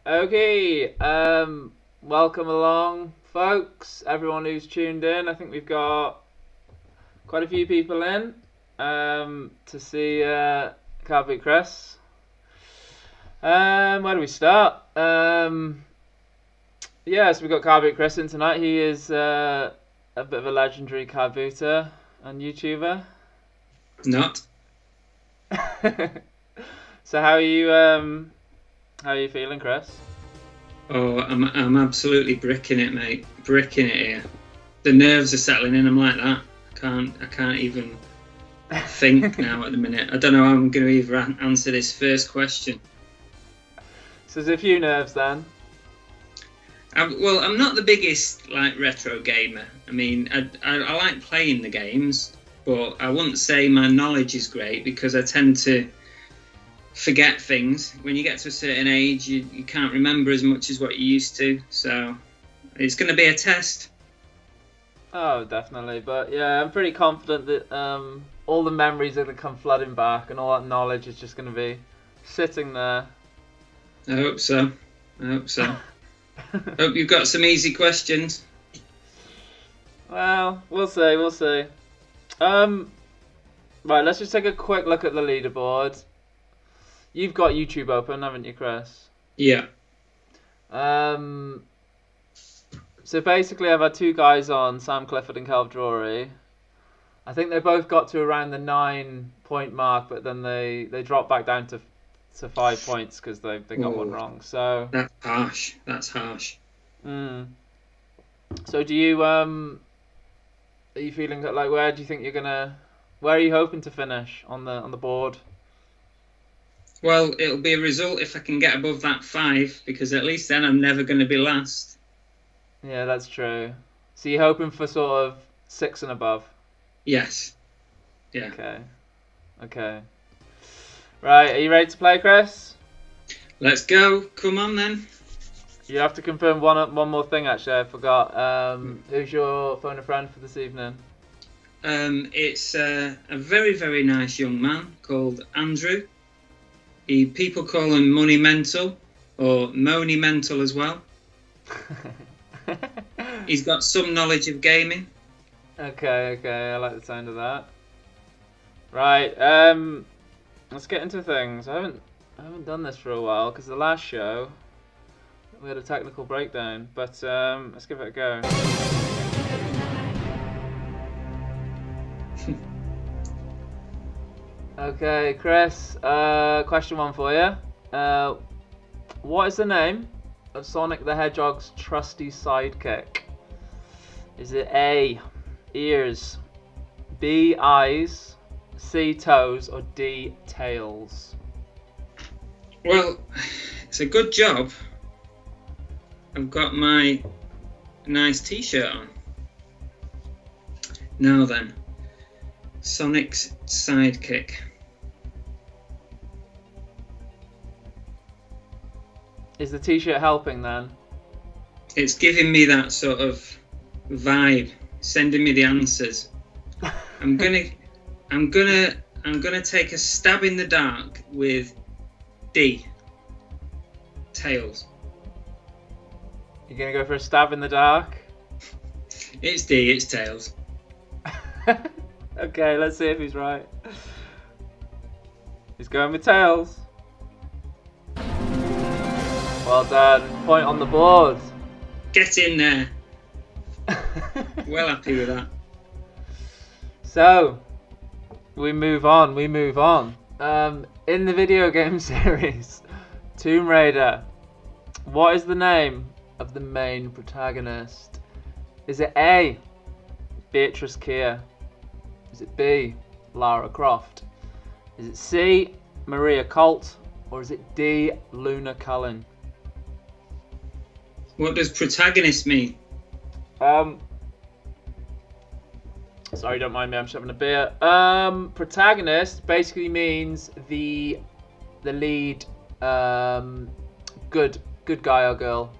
Okay, welcome along, folks. Everyone who's tuned in. I think we've got quite a few people in to see Carby Chris. Where do we start? Yeah, so we've got Carby Chris in tonight. He is a bit of a legendary card booter and YouTuber. Not. So how are you feeling, Chris? Oh, I'm absolutely bricking it, mate. Bricking it here. The nerves are settling in. I'm like that. I can't even think now at the minute. I don't know how I'm going to even answer this first question. So there's a few nerves then. I'm not the biggest retro gamer. I mean, I like playing the games, but I wouldn't say my knowledge is great because I tend to forget things. When you get to a certain age, you can't remember as much as what you used to. So it's going to be a test. Oh, definitely. But yeah, I'm pretty confident that all the memories are going to come flooding back and all that knowledge is just going to be sitting there. I hope so. Hope you've got some easy questions. Well, we'll see. Right, let's just take a quick look at the leaderboard. You've got YouTube open, haven't you, Chris? Yeah. So basically I've had two guys on, Sam Clifford and Calv Drury. I think they both got to around the 9-point mark, but then they dropped back down to 5 points because they got one wrong. So That's harsh. So do you are you feeling like where do you think where are you hoping to finish on the board? Well, it'll be a result if I can get above that 5, because at least then I'm never going to be last. Yeah, that's true. So you're hoping for sort of 6 and above? Yes. Yeah. Okay. Right, are you ready to play, Chris? Let's go. Come on, then. You have to confirm one more thing, actually. I forgot. Who's your phone a friend for this evening? It's a very, very nice young man called Andrew. People call him Money Mental or Money Mental as well. He's got some knowledge of gaming. Okay, I like the sound of that. Right, let's get into things. I haven't done this for a while because the last show we had a technical breakdown, but let's give it a go. Okay, Chris, question 1 for you. What is the name of Sonic the Hedgehog's trusty sidekick? Is it A, ears, B, eyes, C, toes, or D, tails? Well, it's a good job I've got my nice t-shirt on. Now then, Sonic's sidekick. Is the t-shirt helping then? It's giving me that sort of vibe, sending me the answers. I'm gonna take a stab in the dark with D, tails. You're gonna go for a stab in the dark? It's D, it's tails. Okay, let's see if he's right. He's going with tails. Well done. Point on the board. Get in there. Well happy with that. So, we move on. In the video game series Tomb Raider, what is the name of the main protagonist? Is it A, Beatrice Keir? Is it B, Lara Croft? Is it C, Maria Colt? Or is it D, Luna Cullen? What does protagonist mean? Sorry, don't mind me, I'm just having a beer. Protagonist basically means the lead good guy or girl.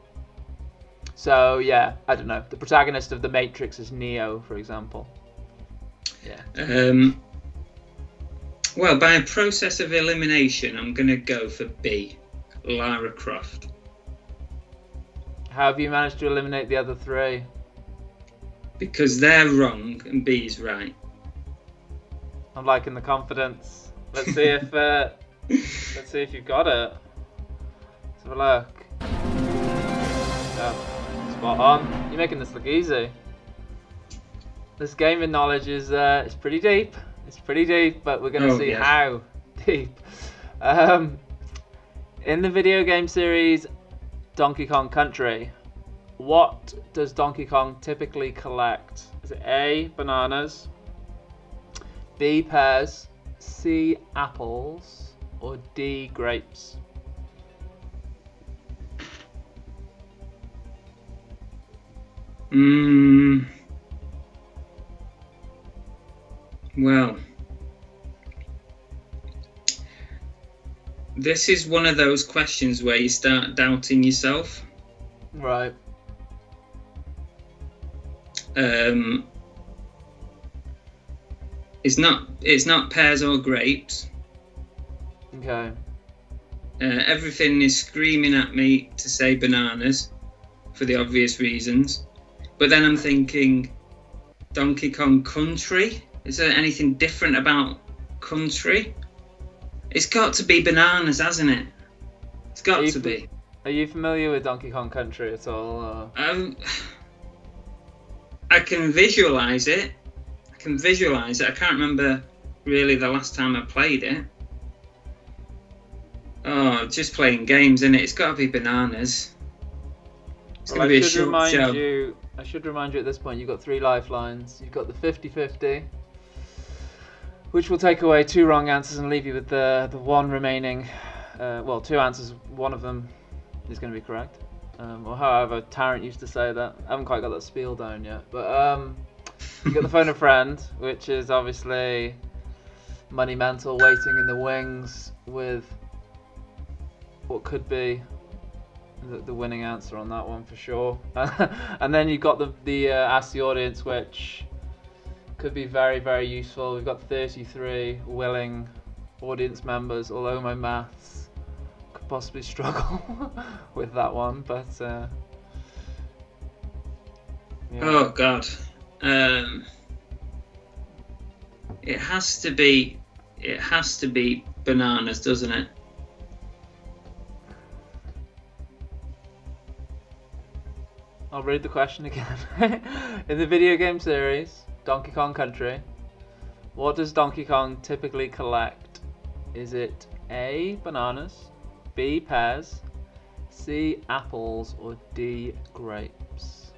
So yeah, I don't know. The protagonist of The Matrix is Neo, for example. Yeah. Well, by a process of elimination, I'm going to go for B, Lara Croft. How have you managed to eliminate the other three? Because they're wrong and B is right. I'm liking the confidence. Let's see if let's see if you've got it. Let's have a look. Oh, spot on. You're making this look easy. This gaming knowledge is it's pretty deep. It's pretty deep, but we're gonna see how deep. In the video game series Donkey Kong Country, what does Donkey Kong typically collect? Is it A, bananas, B, pears, C, apples, or D, grapes? Well, this is one of those questions where you start doubting yourself. Right. It's not pears or grapes. Okay. Everything is screaming at me to say bananas for the obvious reasons. But then I'm thinking Donkey Kong Country? Is there anything different about country? It's got to be bananas, hasn't it? It's got to be. Are you familiar with Donkey Kong Country at all? I can visualise it. I can't remember really the last time I played it. Oh, just playing games, innit? It's got to be bananas. It's going to be a short show. I should remind you at this point, you've got 3 lifelines. You've got the 50-50, which will take away 2 wrong answers and leave you with the 1 remaining. Well, 2 answers, 1 of them is going to be correct. Or however Tarrant used to say that. I haven't quite got that spiel down yet. But you got the phone a friend, which is obviously monumental, waiting in the wings with what could be the winning answer on that one for sure. And then you've got the Ask the Audience, which could be very, very useful. We've got 33 willing audience members, although my maths could possibly struggle with that one, but yeah. Oh god. It has to be bananas, doesn't it? I'll read the question again. In the video game series Donkey Kong Country, what does Donkey Kong typically collect? Is it A, bananas, B, pears, C, apples, or D, grapes?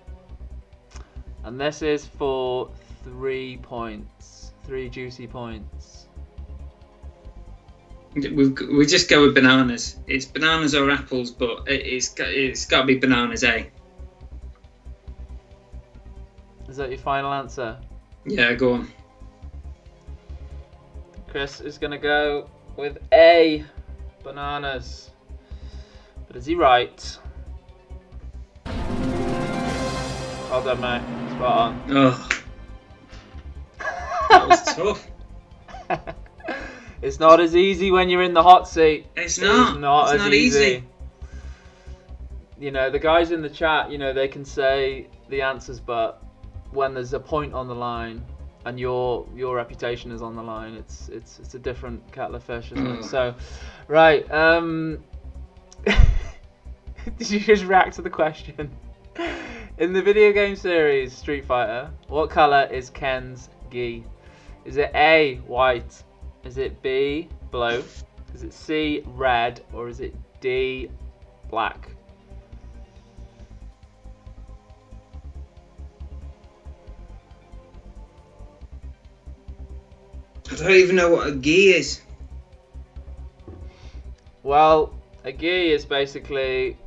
And this is for 3 points, 3 juicy points. We just go with bananas. It's bananas or apples, but it's got to be bananas, eh? Is that your final answer? Yeah, go on. Chris is going to go with A, bananas. But is he right? Well done, mate. Spot on. Oh, that was tough. It's not as easy when you're in the hot seat. It's not as easy. You know, the guys in the chat, you know, they can say the answers, but when there's a point on the line and your reputation is on the line, it's a different kettle of fish, isn't it? So, right. Did you just react to the question? In the video game series Street Fighter, what color is Ken's gi? Is it A, white? Is it B, blue? Is it C, red? Or is it D, black? I don't even know what a gi is. Well, a gi is basically,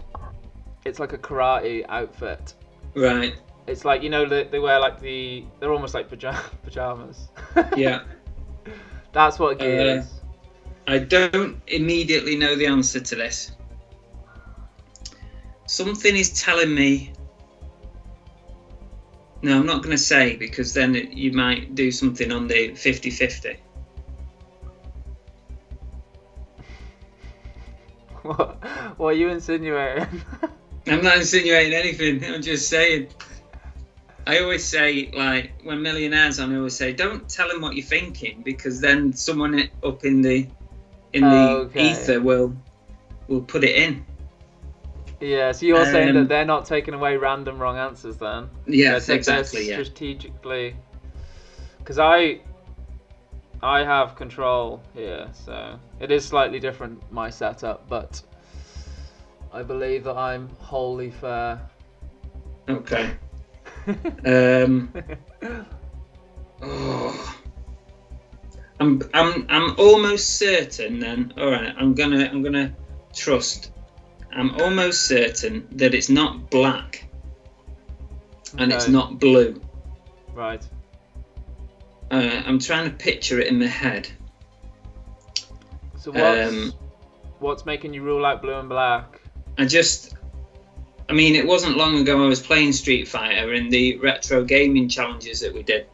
it's like a karate outfit. Right. It's like, you know, they wear like they're almost like pajamas. Yeah. That's what a gi is. I don't immediately know the answer to this. Something is telling me. No, I'm not going to say, because then you might do something on the 50-50. What are you insinuating? I'm not insinuating anything. I'm just saying. I always say, like, when Millionaire's on, I always say, don't tell him what you're thinking, because then someone up in the ether will put it in. Yeah, so you're saying that they're not taking away random wrong answers then? Yes, exactly. They're strategically, because I have control here, so it is slightly different, my setup, but I believe that I'm wholly fair. Okay. I'm almost certain then. All right, I'm gonna trust. I'm almost certain that it's not black, and it's not blue. Right. I'm trying to picture it in my head. So what's making you rule out blue and black? I mean, it wasn't long ago I was playing Street Fighter in the retro gaming challenges that we did.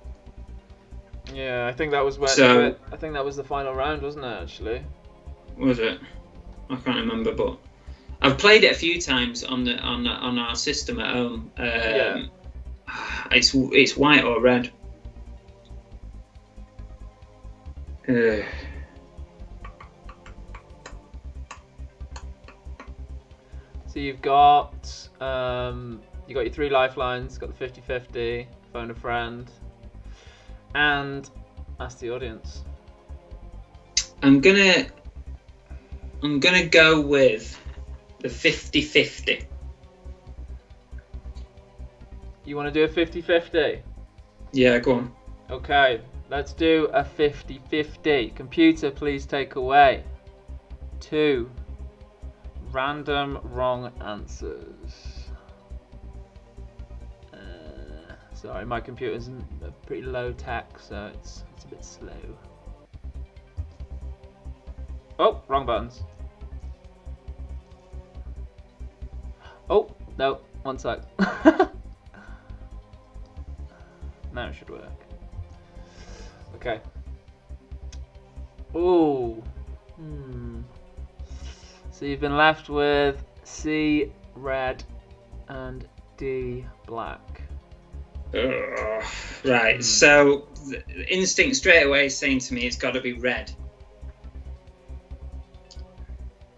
Yeah, I think that was I think that was the final round, wasn't it? Actually. Was it? I can't remember, but I've played it a few times on our system at home. Yeah. It's white or red. So you've got your 3 lifelines, got the 50-50, phone a friend, and ask the audience. I'm gonna go with the 50-50. You want to do a 50-50? Yeah, go on. Okay, let's do a 50-50. Computer, please take away 2 random wrong answers. Sorry, my computer's pretty low tech, so it's a bit slow. Oh, wrong buttons. Oh, no, one sec. Now it should work. Okay. Ooh. So you've been left with C, red, and D, black. Right, so the instinct straight away is saying to me it's got to be red.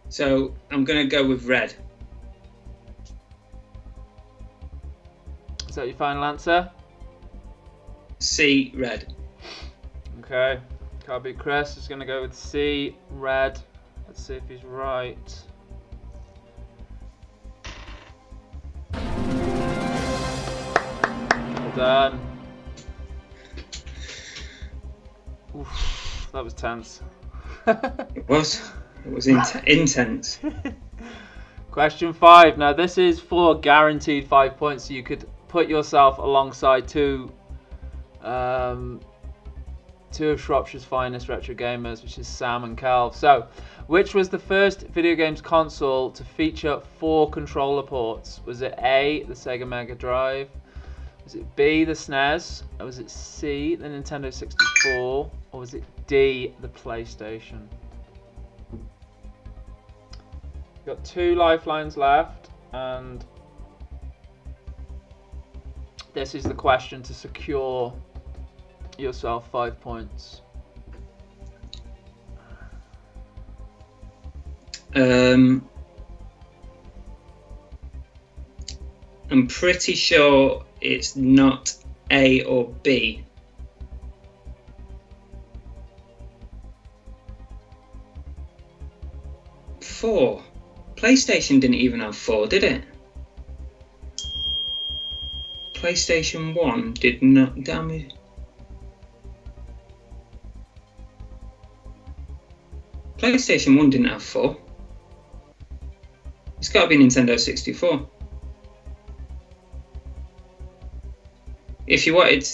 So I'm going to go with red. Is that your final answer? C, red. Okay. Can't be Chris is going to go with C, red. Let's see if he's right. Well done. Oof, that was tense. It was intense. Question 5. Now this is for guaranteed 5 points, so you could put yourself alongside two of Shropshire's finest retro gamers, which is Sam and Calv. So, which was the first video games console to feature 4 controller ports? Was it A, the Sega Mega Drive? Was it B, the SNES? Or was it C, the Nintendo 64? Or was it D, the PlayStation? You've got 2 lifelines left, and this is the question to secure yourself 5 points. I'm pretty sure it's not A or B. Four. PlayStation didn't even have 4, did it? PlayStation 1 did not. Damn it. PlayStation 1 didn't have 4. It's got to be Nintendo 64. If you wanted,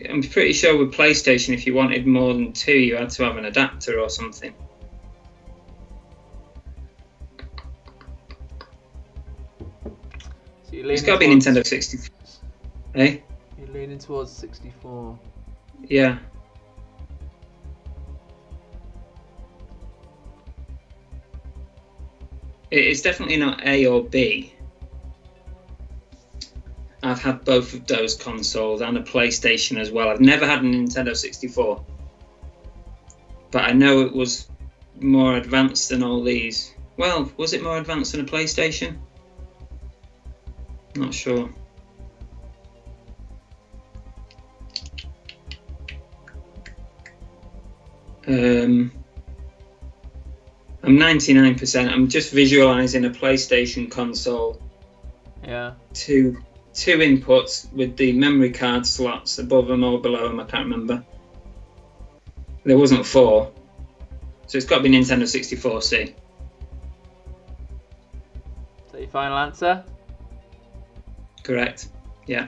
I'm pretty sure with PlayStation, if you wanted more than 2, you had to have an adapter or something. So it's got to be Nintendo 64. Eh? You're leaning towards 64. Yeah. It's definitely not A or B. I've had both of those consoles and a PlayStation as well. I've never had a Nintendo 64, but I know it was more advanced than all these. Well, was it more advanced than a PlayStation? Not sure. I'm 99%. I'm just visualizing a PlayStation console. Yeah. Two inputs with the memory card slots above them or below them. I can't remember. There wasn't 4, so it's got to be Nintendo 64C. Is that your final answer? Correct. Yeah.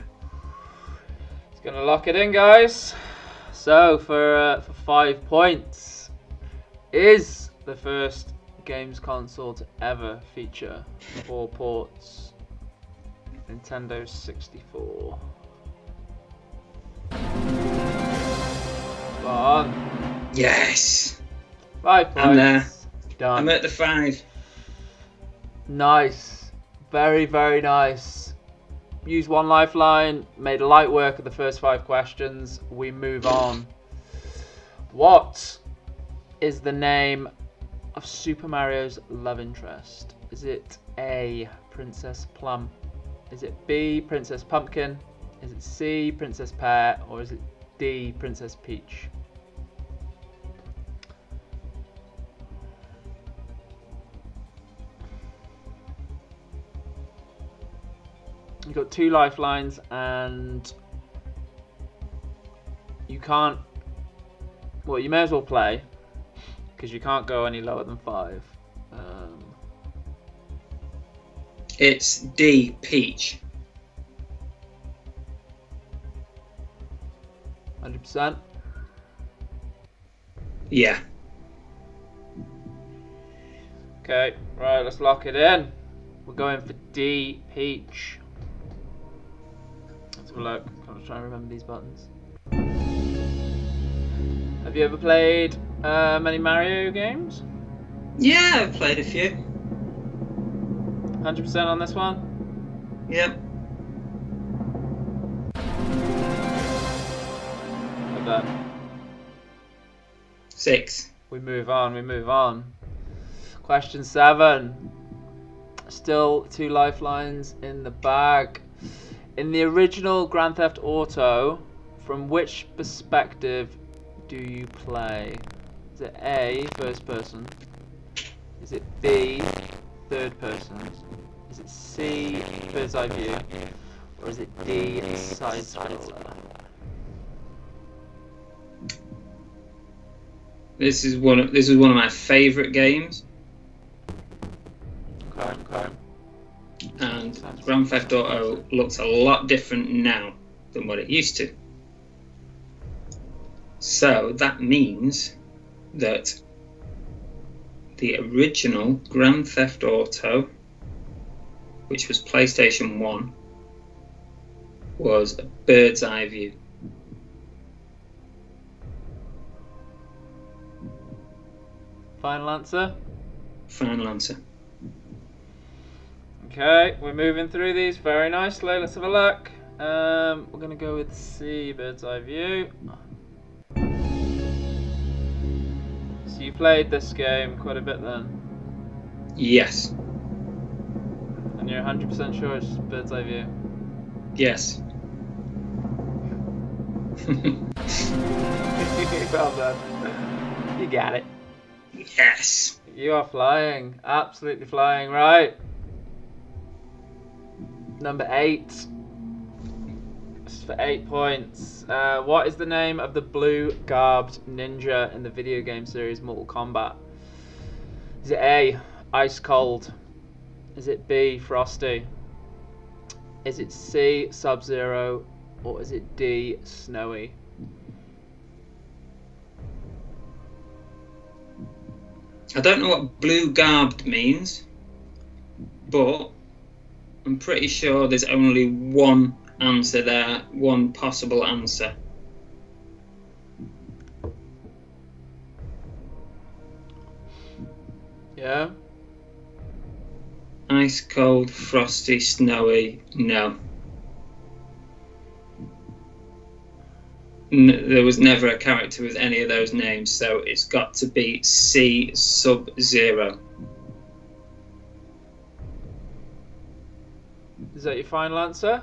It's gonna lock it in, guys. So for 5 points, is the first games console to ever feature 4 ports Nintendo 64. Come on. Yes. 5 points. I'm there. Done. I'm at the 5. Nice. Very, very nice. Use 1 lifeline. Made light work of the first 5 questions. We move on. What is the name of Super Mario's love interest? Is it A, Princess Plum? Is it B, Princess Pumpkin? Is it C, Princess Pear? Or is it D, Princess Peach? You've got 2 lifelines and you can't, well, you may as well play because you can't go any lower than 5. It's D, Peach. 100%? Yeah. Okay, right, let's lock it in. We're going for D, Peach. Let's have a look. I'm just trying to remember these buttons. Have you ever played many Mario games? Yeah, I've played a few. 100% on this one? Yep. Not bad. 6. We move on, we move on. Question 7. Still 2 lifelines in the bag. In the original Grand Theft Auto, from which perspective do you play? Is it A, first person? Is it B, third person? Is it C, bird's eye view? Or is it D, side scroller? This is one of my favourite games. Okay. And Grand Theft Auto looks a lot different now than what it used to. So that means that the original Grand Theft Auto, which was PlayStation 1, was a bird's eye view. Final answer? Final answer. Okay, we're moving through these very nicely. Let's have a look. We're going to go with C, bird's eye view. So you played this game quite a bit then? Yes. And you're 100% sure it's bird's eye view? Yes. Well done. You got it. Yes. You are flying. Absolutely flying. Right. Number 8. This is for 8 points. What is the name of the blue-garbed ninja in the video game series Mortal Kombat? Is it A, Ice Cold? Is it B, Frosty? Is it C, Sub-Zero? Or is it D, Snowy? I don't know what blue-garbed means, but I'm pretty sure there's only one answer there, one possible answer. Yeah? Ice cold, frosty, snowy, no. There was never a character with any of those names, so it's got to be C Sub-Zero. Is that your final answer?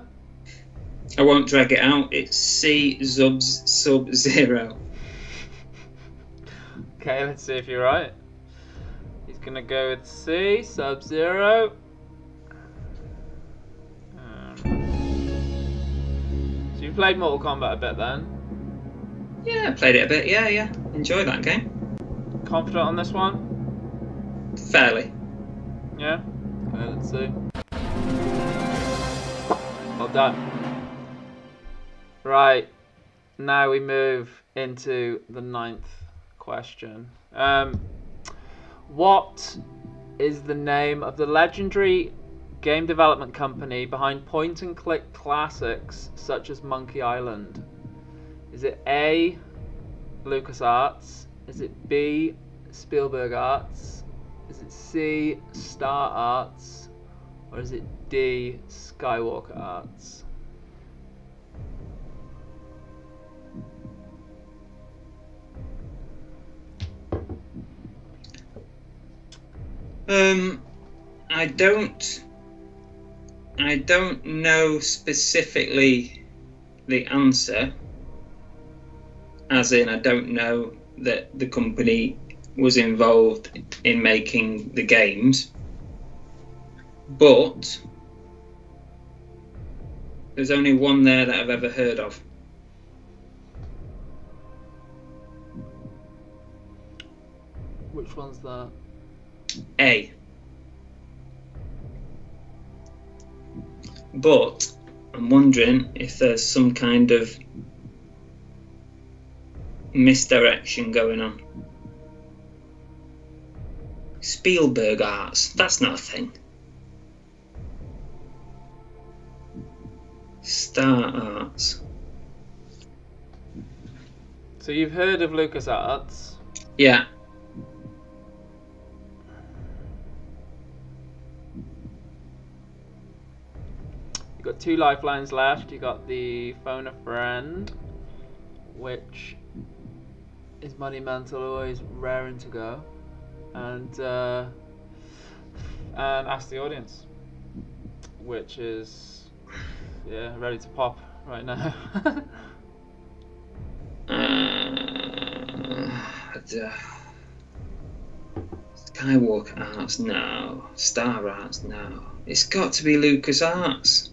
I won't drag it out. It's C Sub-Zero. Okay, let's see if you're right. He's gonna go with C Sub-Zero. So you played Mortal Kombat a bit then? Yeah, I played it a bit. Yeah. Enjoyed that game. Confident on this one? Fairly. Yeah? Okay, let's see. Well done. Right, now we move into the 9th question. What is the name of the legendary game development company behind point-and-click classics such as Monkey Island? Is it A, LucasArts? Is it B, Spielberg Arts? Is it C, Star Arts? Or is it D, Skywalker Arts? I don't know specifically the answer, as in I don't know that the company was involved in making the games, but there's only one there that I've ever heard of. Which one's that? A. But I'm wondering if there's some kind of misdirection going on. Spielberg Arts, that's not a thing. Star Arts. So you've heard of LucasArts? Yeah. You've got 2 lifelines left. You've got the phone a friend, which is monumental, always raring to go, and ask the audience, which is ready to pop right now. Skywalker Arts, no. Star Arts, no. It's got to be LucasArts.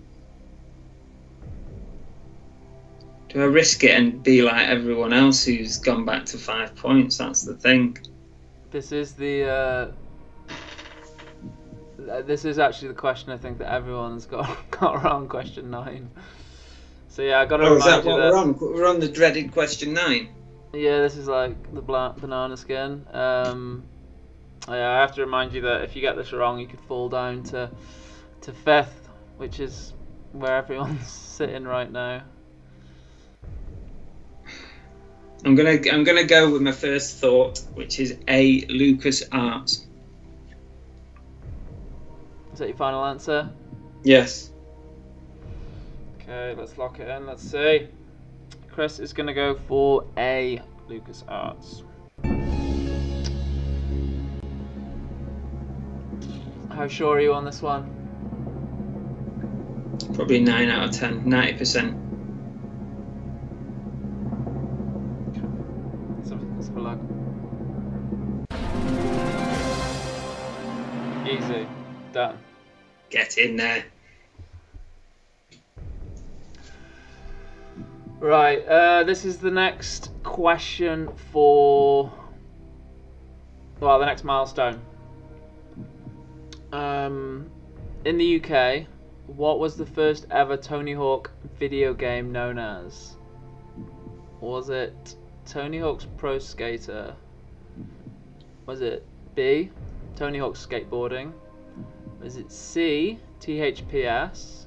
Do I risk it and be like everyone else who's gone back to 5 points? That's the thing. This is the this is actually the question I think that everyone's got wrong. Question 9. So yeah, I got to remind is that you what that we're on? We're on the dreaded question 9. Yeah, this is like the banana skin. Yeah, I have to remind you that if you get this wrong, you could fall down to 5th, which is where everyone's sitting right now. I'm gonna go with my first thought, which is A, LucasArts. Is that your final answer? Yes. Okay, let's lock it in. Let's see. Chris is gonna go for A, LucasArts. How sure are you on this one? Probably 9 out of 10, 90%. Let's have a look. Easy. Done. Get in there. Right, this is the next question for, well, the next milestone. In the UK, what was the first ever Tony Hawk video game known as? Was it Tony Hawk's Pro Skater? Was it B, Tony Hawk's Skateboarding? Was it C, THPS?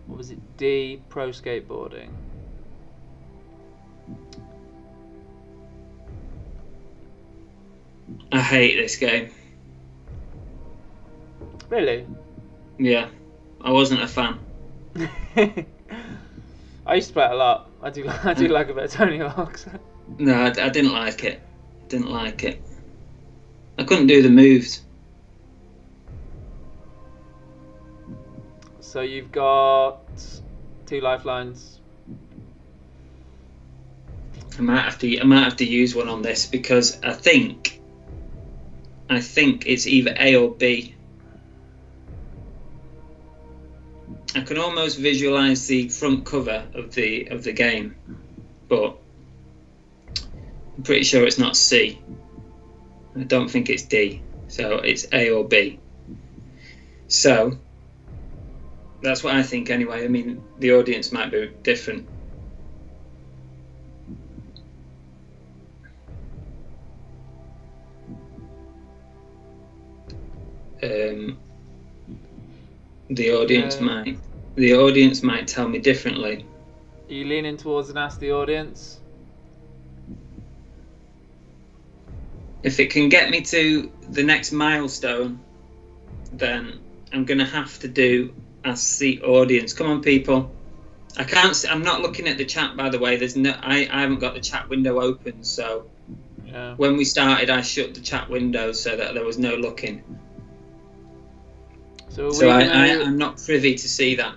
Or was it D, Pro Skateboarding? I hate this game. Really? Yeah, I wasn't a fan. I used to play it a lot. I do like a bit of Tony Hawk's. No, I didn't like it. Didn't like it. I couldn't do the moves. So you've got 2 lifelines. I might have to use one on this because I think it's either A or B. I can almost visualize the front cover of the game, but I'm pretty sure it's not C. I don't think it's D, so it's A or B. So that's what I think anyway. I mean, the audience might be different. The audience might tell me differently. Are you leaning towards and ask the audience? If it can get me to the next milestone, then I'm gonna have to do ask the audience. Come on, people. I can't. I'm not looking at the chat, by the way. There's no. I haven't got the chat window open, so yeah. When we started, I shut the chat window so that there was no looking. So I'm not privy to see that.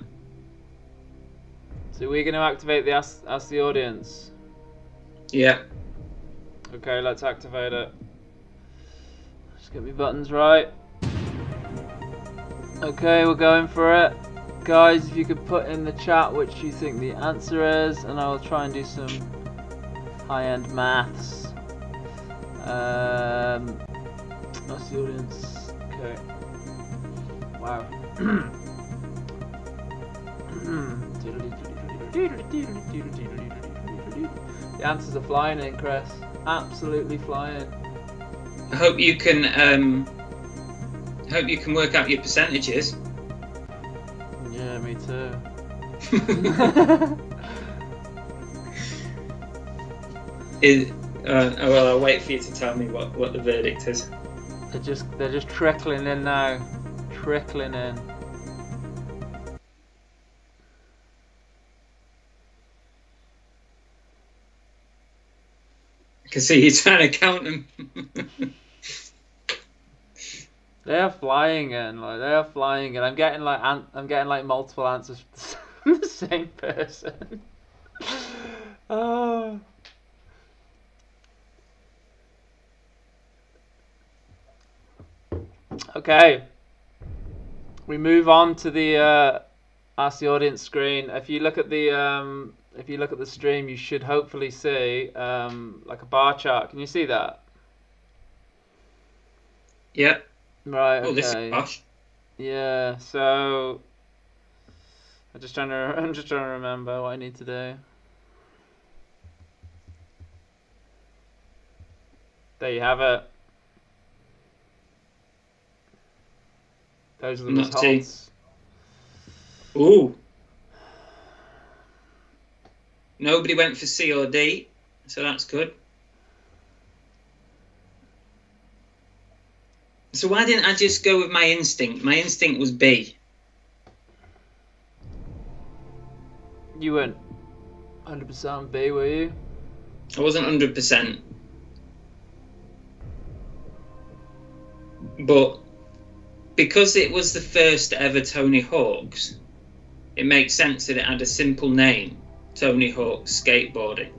So we're going to activate the ask the audience. Yeah. Okay, let's activate it. Just get my buttons right. Okay, we're going for it. Guys, if you could put in the chat which you think the answer is, and I will try and do some high-end maths. That's the audience. Okay. Wow. The answers are flying in, Chris. Absolutely flying. I hope you can work out your percentages. Yeah, me too. Well, I'll wait for you to tell me what the verdict is. They're just trickling in now. Trickling in. I can see you trying to count them. They are flying in, like they are flying in. I'm getting like multiple answers from the same person. Oh. Okay. We move on to the ask the audience screen. If you look at the stream, you should hopefully see like a bar chart. Can you see that? Yeah. Right. Okay. Oh, this is posh. Yeah. So I'm just trying to remember what I need to do. There you have it. Those are the results. Ooh. Nobody went for C or D, so that's good. So why didn't I just go with my instinct? My instinct was B. You went 100% B, were you? I wasn't 100%. But because it was the first ever Tony Hawk's, it makes sense that it had a simple name, Tony Hawk's Skateboarding.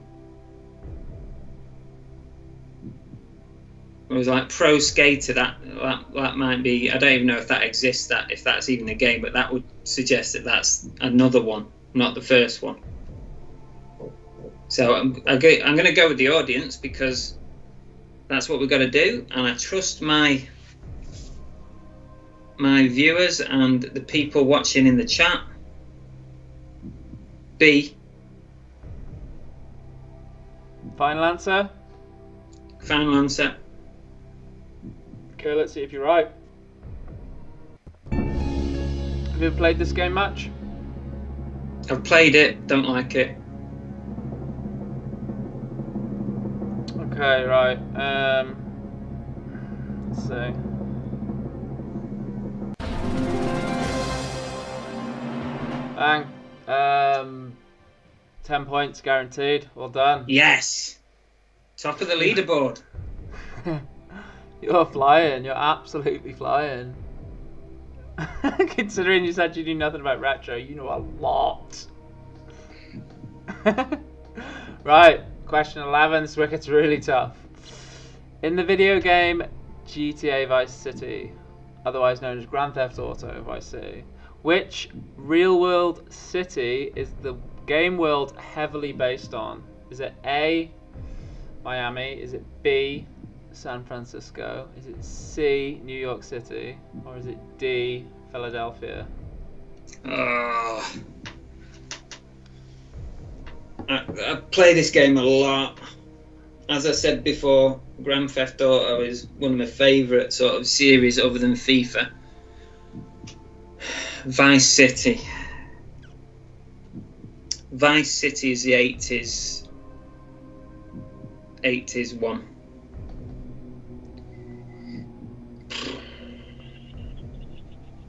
It was like Pro Skater, that might be, I don't even know if that exists, if that's even a game, but that would suggest that that's another one, not the first one. So I'm going to go with the audience because that's what we've got to do, and I trust my viewers and the people watching in the chat. B. Final answer? Final answer. Okay, let's see if you're right. Have you ever played this game much? I've played it, don't like it. Okay, right. Let's see. Bang. 10 points guaranteed. Well done. Yes. Top of the leaderboard. You're flying. You're absolutely flying. Considering you said you knew nothing about retro, you know a lot. Right, question 11. This wicket's really tough. In the video game GTA Vice City, otherwise known as Grand Theft Auto Vice City, which real-world city is the game world heavily based on? Is it A, Miami? Is it B, San Francisco? Is it C, New York City? Or is it D, Philadelphia? I play this game a lot. As I said before, Grand Theft Auto is one of my favourite sort of series other than FIFA. Vice City. Vice City is the 80s one.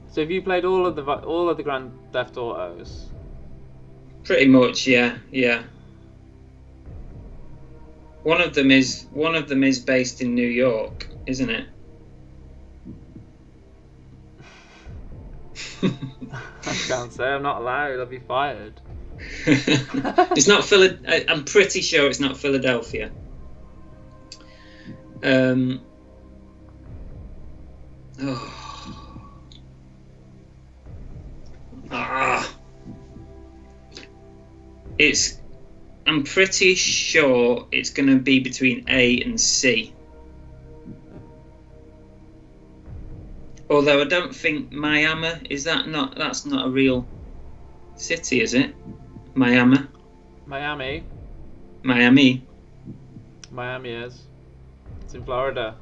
So have you played all of the Grand Theft Autos? Pretty much, yeah. One of them is based in New York, isn't it? I can't say. I'm not allowed. I'll be fired. It's not I'm pretty sure it's not Philadelphia. I'm pretty sure it's going to be between A and C. Although I don't think Miami that's not a real city, is it? Miami is. It's in Florida.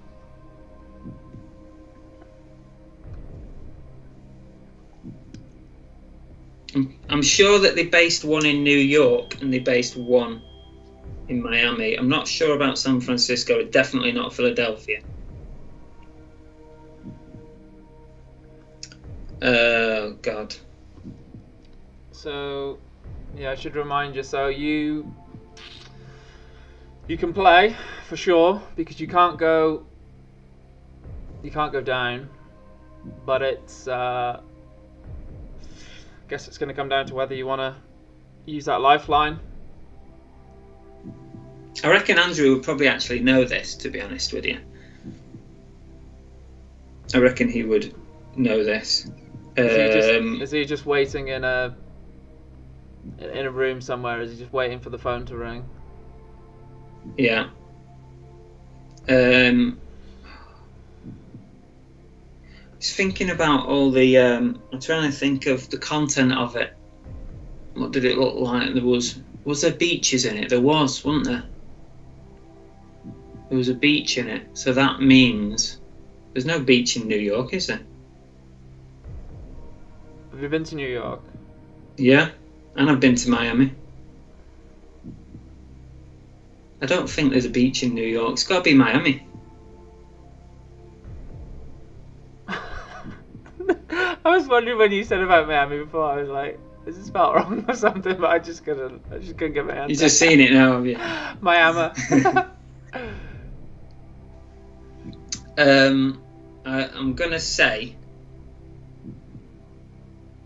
I'm sure that they based one in New York and they based one in Miami. I'm not sure about San Francisco. It's definitely not Philadelphia. Oh, God. So, yeah, I should remind you. So you can play for sure because you can't go down, but it's I guess it's going to come down to whether you want to use that lifeline. I reckon Andrew would probably actually know this, to be honest with you. I reckon he would know this. Is he just waiting in a room somewhere? Is he just waiting for the phone to ring? Yeah. Just thinking about all the. I'm trying to think of the content of it. What did it look like? Was there beaches in it? There was, wasn't there? There was a beach in it, so that means there's no beach in New York, is there? Have you been to New York? Yeah, and I've been to Miami. I don't think there's a beach in New York. It's got to be Miami. I was wondering when you said about Miami before. I was like, is it spelled wrong or something? But I just couldn't get my answer. You've just seen it now, have you? Miami. I'm gonna say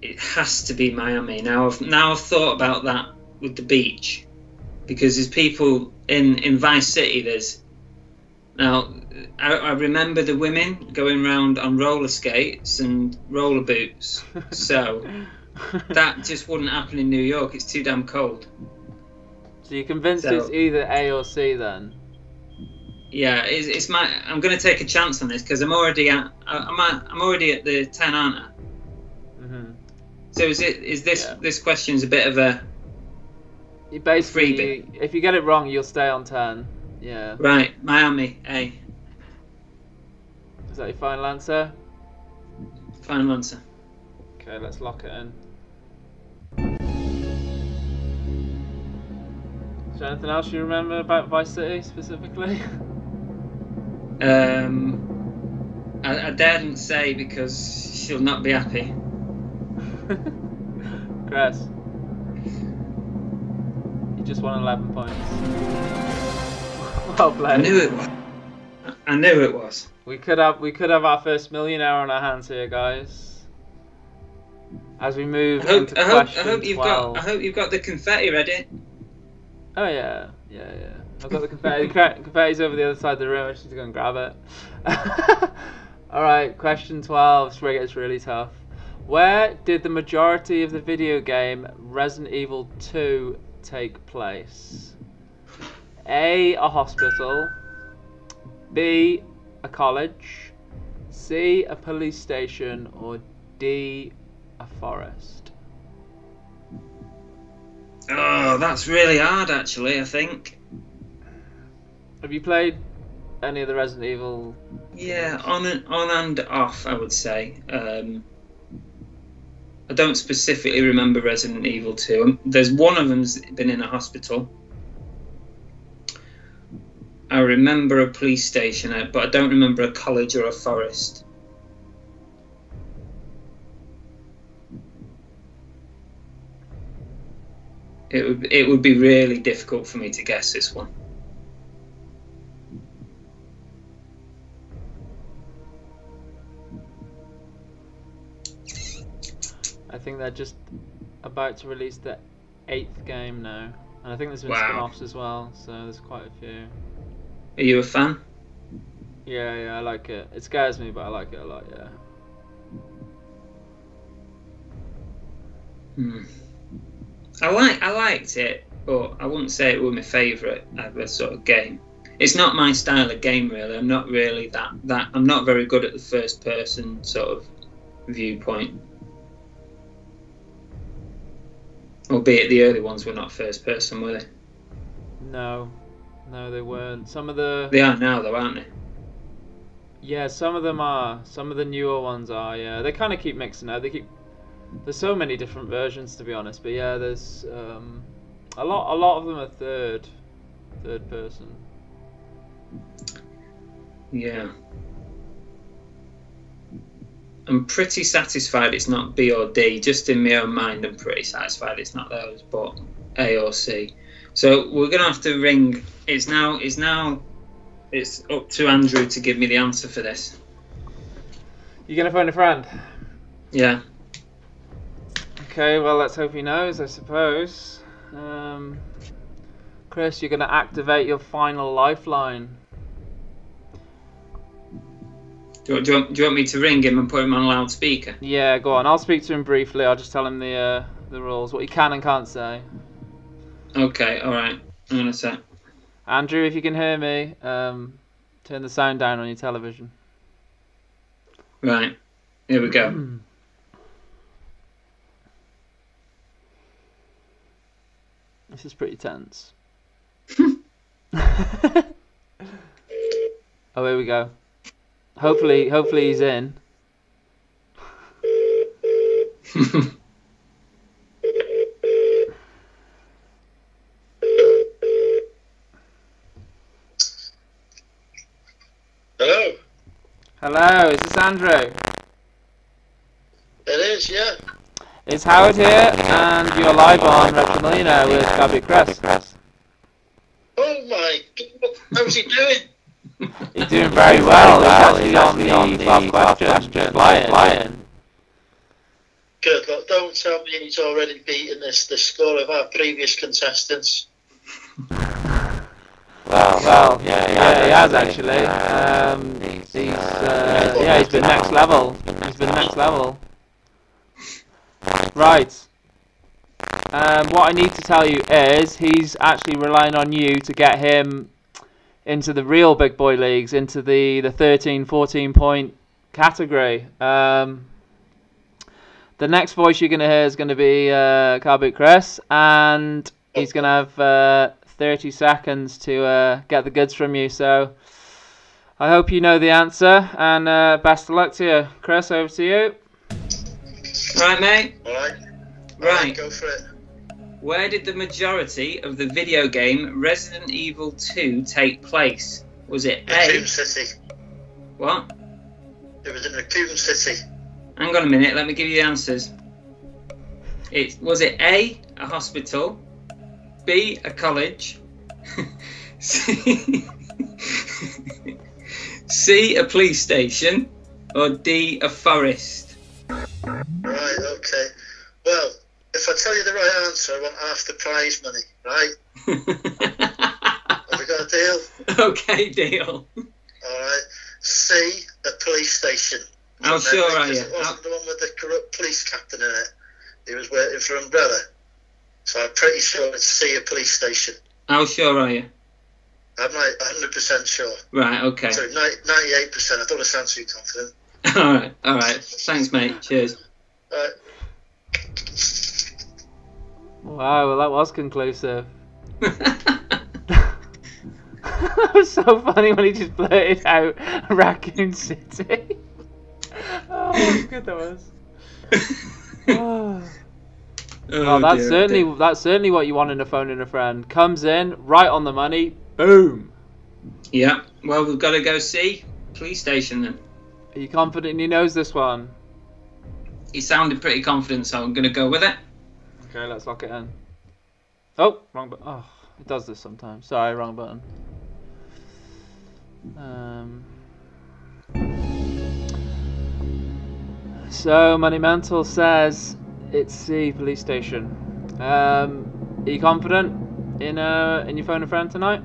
it has to be Miami. Now I've thought about that with the beach, because there's people in Vice City. I remember the women going around on roller skates and roller boots, so that just wouldn't happen in New York. It's too damn cold. So you're convinced it's either A or C then? Yeah, I'm going to take a chance on this because I'm already at the 10, aren't I? Mm-hmm. So this question's a bit of a basically freebie. If you get it wrong, you'll stay on 10. Yeah. Right, Miami, A. Is that your final answer? Final answer. Okay, let's lock it in. Is there anything else you remember about Vice City specifically? I daren't say because she'll not be happy. Chris. just won 11 points. Well played. I knew it was. I knew it was. We could have our first millionaire on our hands here, guys. As we move into question 12. I hope you've got the confetti ready. Oh yeah. I've got the confetti. Confetti's over the other side of the room. I just need to go and grab it. Alright, question 12. This is where it gets really tough. Where did the majority of the video game Resident Evil 2 take place? A hospital. B, a college. C, a police station. Or D, a forest. Oh, that's really hard, actually, I think. Have you played any of the Resident Evil? Yeah, on and off, I would say. I don't specifically remember Resident Evil 2. There's one of them's been in a hospital. I remember a police station, but I don't remember a college or a forest. It would be really difficult for me to guess this one. I think they're just about to release the 8th game now, and I think there's been spin-offs as well, so there's quite a few. Are you a fan? Yeah, I like it. It scares me, but I like it a lot, yeah. I liked it, but I wouldn't say it was my favourite ever sort of game. It's not my style of game, really. I'm not really that. I'm not very good at the first person sort of viewpoint. Albeit the early ones were not first person, were they? No, they weren't. They are now, though, aren't they? Yeah, some of them are. Some of the newer ones are. Yeah, they kind of keep mixing out. There's so many different versions, to be honest. But yeah, there's a lot of them are third person. Yeah. I'm pretty satisfied it's not B or D. Just in my own mind, I'm pretty satisfied it's not those, but A or C. So we're gonna have to ring. It's up to Andrew to give me the answer for this. You gonna phone a friend? Yeah. Okay, well let's hope he knows, I suppose. Chris, you're gonna activate your final lifeline. Do you want me to ring him and put him on loudspeaker? Yeah, go on. I'll speak to him briefly. I'll just tell him the rules, what he can and can't say. Okay, all right. I'm gonna say. Andrew, if you can hear me, turn the sound down on your television. Right. Here we go. This is pretty tense. Oh, here we go. Hopefully he's in. Hello. Hello, is this Andrew? It is, yeah. It's Howard here, and you're live on Retro Millionaire with Gabby Cress. Oh my God, how's he doing? He's doing very well. He's actually on the 12th question, flying. Good luck. Don't tell me he's already beaten the score of our previous contestants. Well, yeah, he has actually. He's been next level. Right. What I need to tell you is he's actually relying on you to get him into the real big boy leagues, into the 13, 14 point category. The next voice you're going to hear is going to be Carbot Chris, and he's going to have 30 seconds to get the goods from you. So I hope you know the answer, and best of luck to you. Chris, over to you. Right, mate. Right, go for it. Where did the majority of the video game Resident Evil 2 take place? Was it A? Raccoon City. What? It was in Raccoon City. Hang on a minute, let me give you the answers. Was it A, a hospital, B, a college. C, C, a police station. Or D, a forest. Right, okay. Well, if I tell you the right answer, I want half the prize money, right? Have we got a deal? Okay, deal. Alright. C, a police station. How sure are you? It wasn't the one with the corrupt police captain in it. He was waiting for Umbrella. So I'm pretty sure it's C, a police station. How sure are you? I'm like 100% sure. Right, okay. Sorry, 98%. I don't want to sound too confident. Alright. Thanks, mate. Cheers. Right. Wow, well that was conclusive. That was so funny when he just blurted out Raccoon City. Oh, how good that was. Oh. Well, that's certainly what you want in a phone and a friend. Comes in right on the money. Boom. Yeah. Well, we've got to go see police station then. Are you confident he knows this one? He sounded pretty confident, so I'm going to go with it. Okay, let's lock it in. Oh, wrong button. Oh, it does this sometimes. Sorry, wrong button. So Money Mental says it's C, police station. Are you confident in your phone and friend tonight?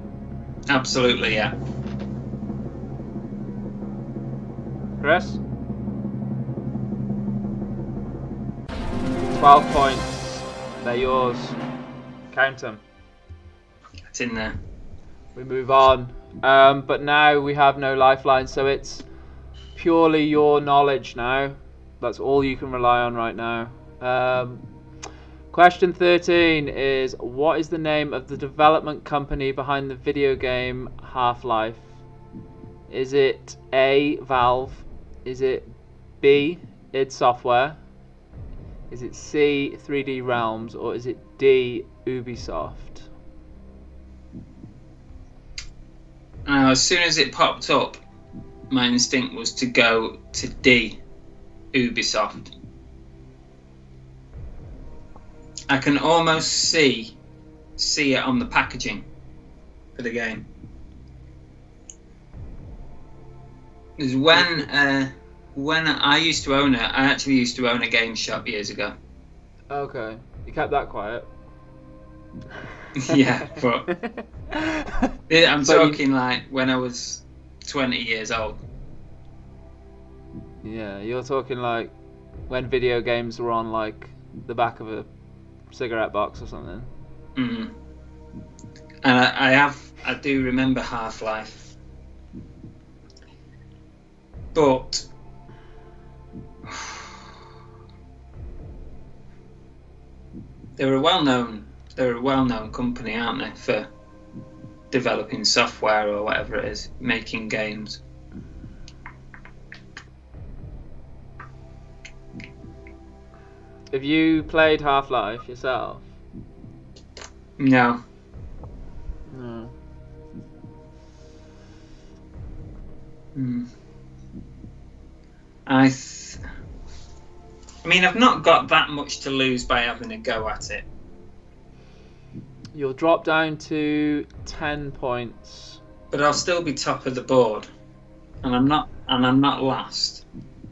Absolutely, yeah. Chris? 12 points. They're yours. Count them. It's in there. We move on. But now we have no lifeline, so it's purely your knowledge now. That's all you can rely on right now. Question 13 is, what is the name of the development company behind the video game Half-Life? Is it A, Valve? Is it B, id Software? Is it C, 3D Realms? Or is it D, Ubisoft? As soon as it popped up, my instinct was to go to D, Ubisoft. I can almost see it on the packaging for the game. Because when I used to own it, I actually used to own a game shop years ago. Okay, you kept that quiet. Yeah, but I'm talking like when I was 20 years old. Yeah, you're talking like when video games were on like the back of a cigarette box or something. Mm. And I do remember Half-Life, but they're a well-known company, aren't they, for developing software or whatever it is, making games. Have you played Half-Life yourself? No. No. I mean, I've not got that much to lose by having a go at it. You'll drop down to 10 points. But I'll still be top of the board, and I'm not last.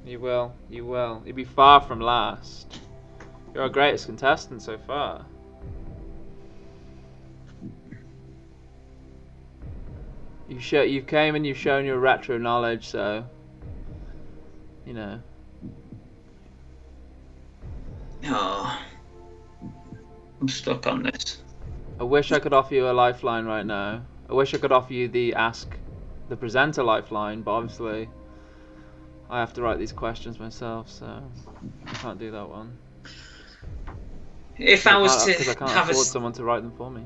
You will. You'll be far from last. You're our greatest contestant so far. You've came and you've shown your retro knowledge, so you know. Oh, I'm stuck on this. I wish I could offer you a lifeline right now. I wish I could offer you the Ask the Presenter lifeline, but obviously I have to write these questions myself, so I can't do that one. If I was to because I can't afford someone to write them for me.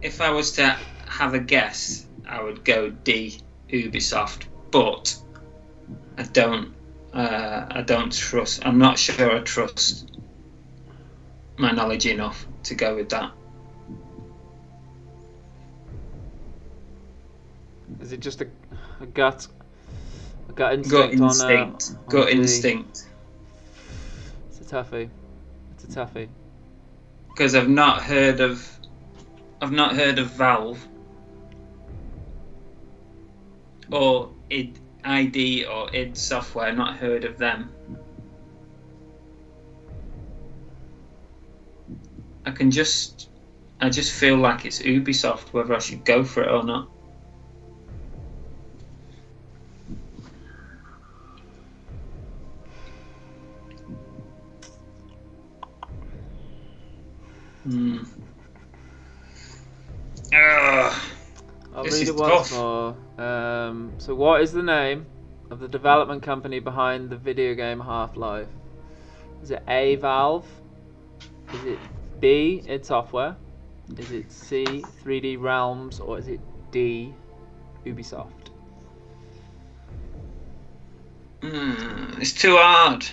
If I was to have a guess, I would go D, Ubisoft, but I don't trust. I'm not sure I trust my knowledge enough to go with that. Is it just a gut instinct? Gut instinct. It's a toughie. It's a toughie. Because I've not heard of I've not heard of Valve or ID or id Software. Not heard of them. I just feel like it's Ubisoft, whether I should go for it or not. I'll This read is it once tough. more. So what is the name of the development company behind the video game Half-Life? Is it A, Valve? Is it B, id Software? Is it C, 3D Realms? Or is it D, Ubisoft? It's too hard.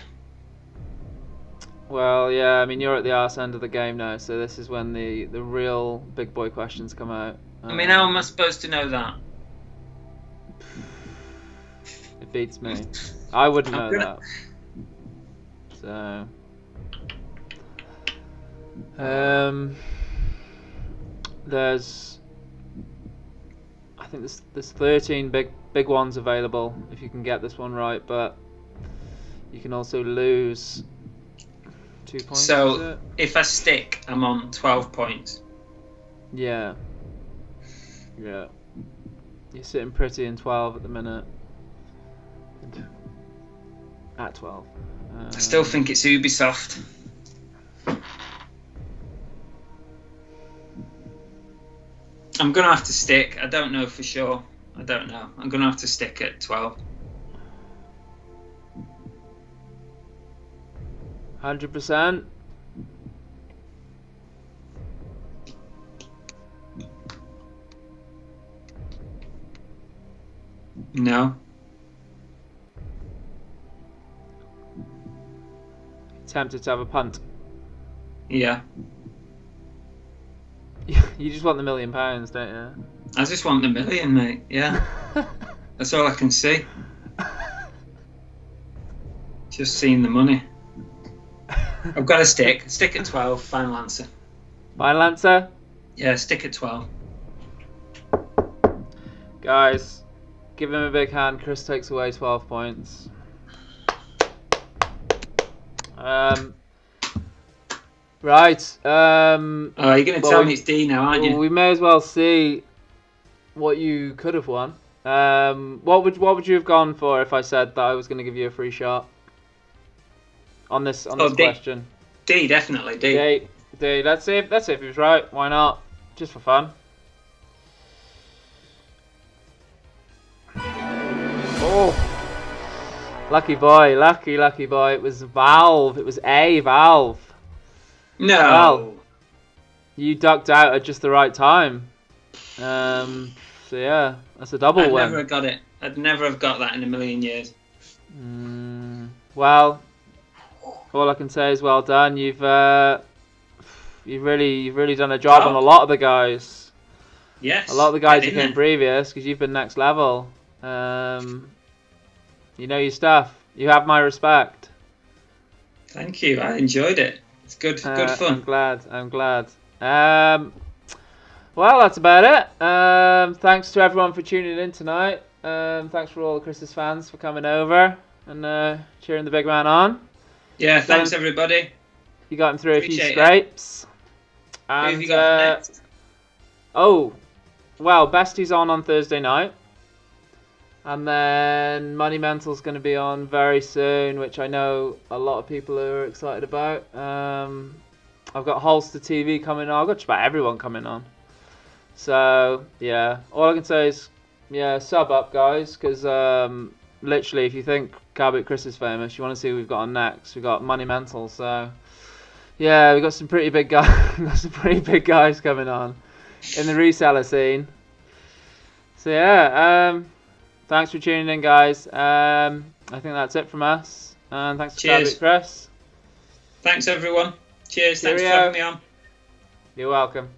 Well, yeah, I mean, you're at the arse end of the game now, so this is when the real big boy questions come out. I mean, how am I supposed to know that? It beats me. I wouldn't know gonna- that. So, I think there's 13 big ones available if you can get this one right, but you can also lose 2 points. is So it? if I stick, I'm on 12 points. Yeah. Yeah. You're sitting pretty in 12 at the minute. At 12. I still think it's Ubisoft. I'm gonna have to stick. I don't know for sure. I don't know. I'm gonna have to stick at 12. 100%. No. Tempted to have a punt. Yeah. You just want the £1 million, don't you? I just want the million, mate. Yeah. That's all I can see. Just seeing the money. I've got to stick. Stick at 12. Final answer. Final answer? Yeah, stick at 12. Guys, give him a big hand. Chris takes away 12 points. Right. Oh, you're going to tell me it's D now, aren't you? We may as well see what you could have won. What would you have gone for if I said that I was going to give you a free shot on this D. question? D, definitely D. D. Let's see if he was right. Why not? Just for fun. Oh, lucky boy, lucky boy. It was Valve. It was A, Valve. No. Well, you ducked out at just the right time. So yeah, that's a double I'd win. never have got it. I'd never have got that in a million years. Well, all I can say is well done. You've really done a job on a lot of the guys. Yes. A lot of the guys who didn't came I? previous, because you've been next level. You know your stuff. You have my respect. Thank you. I enjoyed it. It's good fun. I'm glad. Well, that's about it. Thanks to everyone for tuning in tonight. Thanks for all Chris's fans for coming over and cheering the big man on. Yeah, thanks everybody. You got him through Appreciate a it. few scrapes. Who And have you got next? oh, well, Bestie's on Thursday night. And then Money Mental's going to be on very soon, which I know a lot of people are excited about. I've got Holster TV coming on. I've got just about everyone coming on. So, yeah. All I can say is, yeah, sub up, guys. Because, literally, if you think Carbot Chris is famous, you want to see who we've got on next. We've got Money Mental. So, yeah, we've got some pretty big guys. Got some pretty big guys coming on in the reseller scene. So, yeah. Thanks for tuning in, guys. I think that's it from us. And thanks to Carbot Chris. Thanks everyone. Cheers. Thanks for Cheerio. having me on. You're welcome.